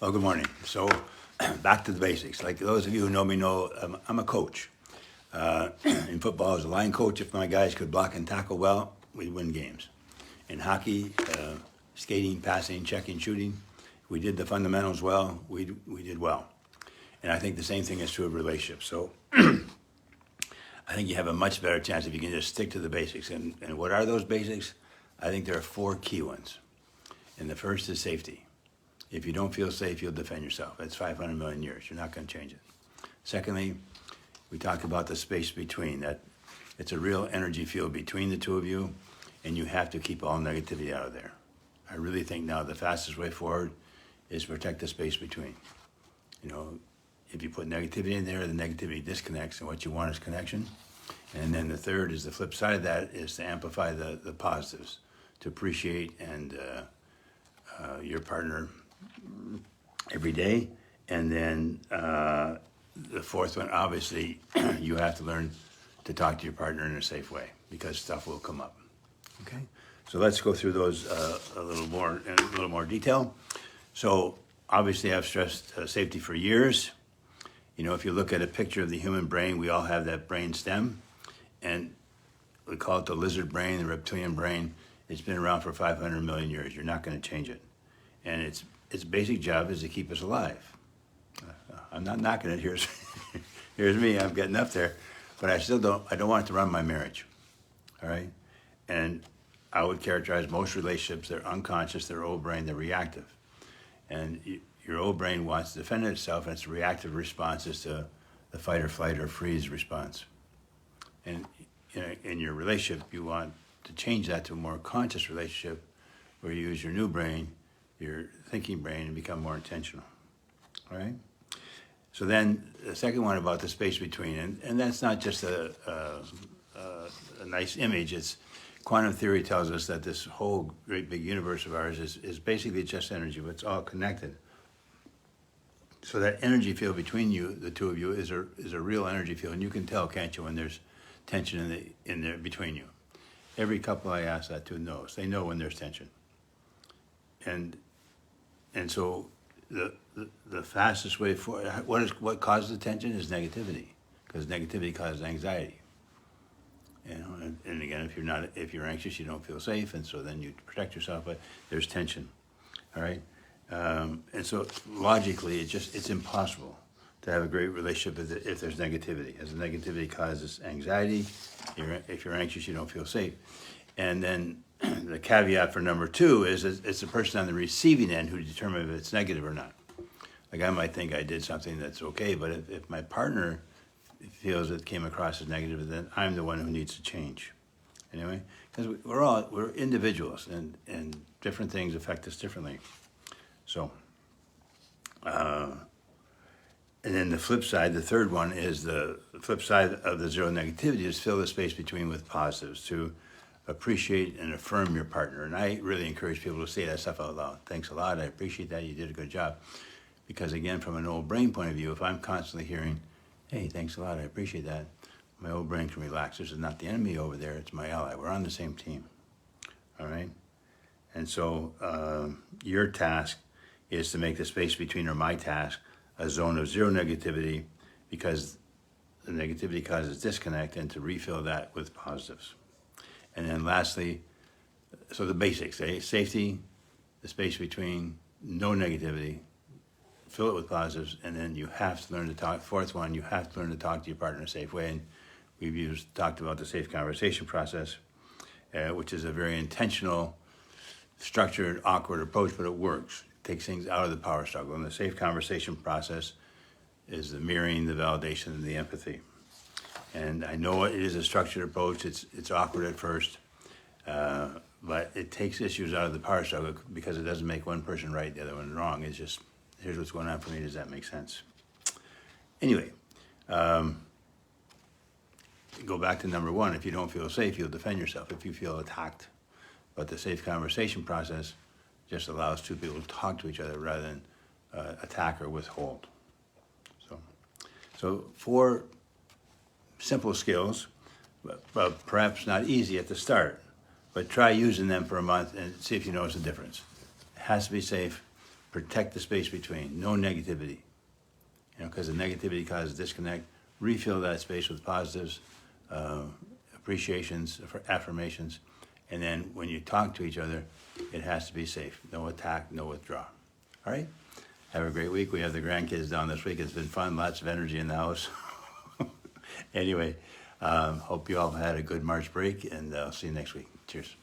Well, good morning. So, back to the basics. Like those of you who know me know, I'm a coach. In football, as a line coach, if my guys could block and tackle well, we'd win games. In hockey, skating, passing, checking, shooting, we did the fundamentals well, we did well. And I think the same thing is true of relationships. So, I think you have a much better chance if you can just stick to the basics. And what are those basics? I think there are four key ones. And the first is safety. If you don't feel safe, you'll defend yourself. That's 500 million years. You're not going to change it. Secondly, we talked about the space between, that it's a real energy field between the two of you, and you have to keep all negativity out of there. I really think now the fastest way forward is protect the space between. You know, if you put negativity in there, the negativity disconnects, and what you want is connection. And then the third is the flip side of that is to amplify the positives, to appreciate and your partner every day. And then the fourth one, obviously, you have to learn to talk to your partner in a safe way because stuff will come up. Okay, so let's go through those a little more detail. So obviously, I've stressed safety for years. You know, if you look at a picture of the human brain, we all have that brain stem, and we call it the lizard brain, the reptilian brain. It's been around for 500 million years. You're not going to change it, and its basic job is to keep us alive. I'm not knocking it. Here's me. I'm getting up there, but I don't want it to run my marriage. All right, and I would characterize most relationships. They're unconscious. They're old brain. They're reactive, and your old brain wants to defend itself, and its reactive response is to the fight or flight or freeze response. And in your relationship, you want to change that to a more conscious relationship where you use your new brain, your thinking brain, and become more intentional. All right? So then the second one about the space between, and that's not just a nice image. It's quantum theory tells us that this whole great big universe of ours is basically just energy, but it's all connected. So that energy field between you, the two of you, is a real energy field, and you can tell, can't you, when there's tension in there between you. Every couple I ask that to knows. They know when there's tension. And so the fastest way for what causes the tension is negativity, because negativity causes anxiety. You know, and again, if you're anxious, you don't feel safe, and so then you protect yourself. But there's tension. All right. And so logically, it's impossible to have a great relationship if there's negativity. As the negativity causes anxiety, if you're anxious, you don't feel safe. And then the caveat for number two is it's the person on the receiving end who determines if it's negative or not. Like I might think I did something that's okay, but if my partner feels it came across as negative, then I'm the one who needs to change. Anyway, because we're individuals, and different things affect us differently. So, and then the flip side, the third one is the flip side of the zero negativity is fill the space between with positives, to appreciate and affirm your partner. And I really encourage people to say that stuff out loud. Thanks a lot. I appreciate that. You did a good job. Because again, from an old brain point of view, if I'm constantly hearing, hey, thanks a lot, I appreciate that, my old brain can relax. This is not the enemy over there. It's my ally. We're on the same team. All right? And so your task is to make the space between, or my task, a zone of zero negativity, because the negativity causes disconnect, and to refill that with positives. And then lastly, so the basics, safety, the space between, no negativity, fill it with positives, and then you have to learn to talk. Fourth one, you have to learn to talk to your partner in a safe way. And we've talked about the safe conversation process, which is a very intentional, structured, awkward approach, but it works. Takes things out of the power struggle. And the safe conversation process is the mirroring, the validation, and the empathy. And I know it is a structured approach. It's awkward at first, but it takes issues out of the power struggle because it doesn't make one person right, the other one wrong. It's just, here's what's going on for me. Does that make sense? Anyway, go back to number one. If you don't feel safe, you'll defend yourself if you feel attacked. But the safe conversation process just allows two people to talk to each other rather than attack or withhold. So 4 simple skills, but perhaps not easy at the start. But try using them for a month and see if you notice a difference. It has to be safe. Protect the space between. No negativity. Because the negativity causes disconnect. Refill that space with positives, appreciations, affirmations. And then when you talk to each other, it has to be safe. No attack, no withdraw. All right? Have a great week. We have the grandkids down this week. It's been fun. Lots of energy in the house. Anyway, hope you all had a good March break, and I'll see you next week. Cheers.